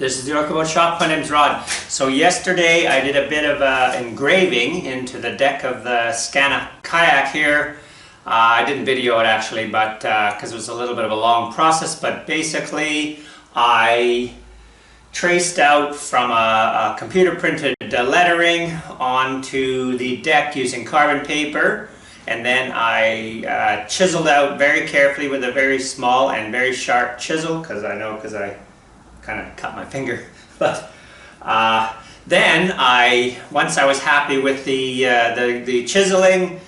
This is the Orca Boat Shop. My name's Rod. So yesterday I did a bit of engraving into the deck of the Scana kayak here. I didn't video it actually, but because it was a little bit of a long process, but basically I traced out from a computer printed lettering onto the deck using carbon paper, and then I chiseled out very carefully with a very small and very sharp chisel, because I kind of cut my finger. But then once I was happy with the chiseling,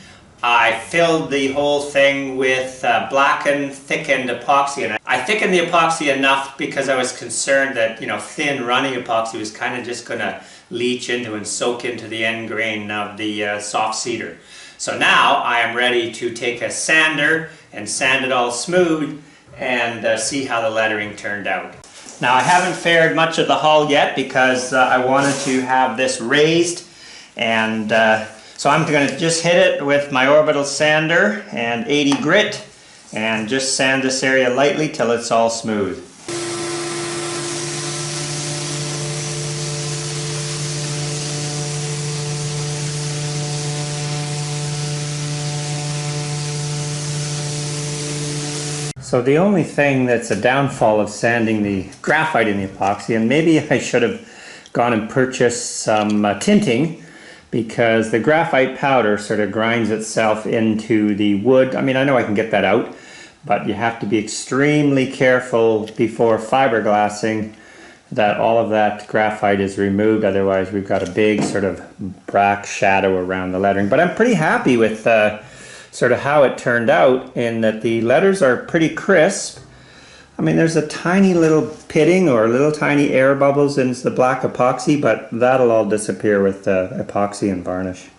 I filled the whole thing with blackened, thickened epoxy. And I thickened the epoxy enough because I was concerned that, thin running epoxy was kind of just going to leach into and soak into the end grain of the soft cedar. So now I am ready to take a sander and sand it all smooth and see how the lettering turned out. Now I haven't faired much of the hull yet because I wanted to have this raised, and so I'm going to just hit it with my orbital sander and 80 grit and just sand this area lightly till it's all smooth. So the only thing that's a downfall of sanding the graphite in the epoxy, and maybe I should have gone and purchased some tinting, because the graphite powder sort of grinds itself into the wood. I mean, I know I can get that out, but you have to be extremely careful before fiberglassing that all of that graphite is removed. Otherwise we've got a big sort of black shadow around the lettering. But I'm pretty happy with sort of how it turned out, in that the letters are pretty crisp. I mean, there's a tiny little pitting or little tiny air bubbles in the black epoxy, but that'll all disappear with epoxy and varnish.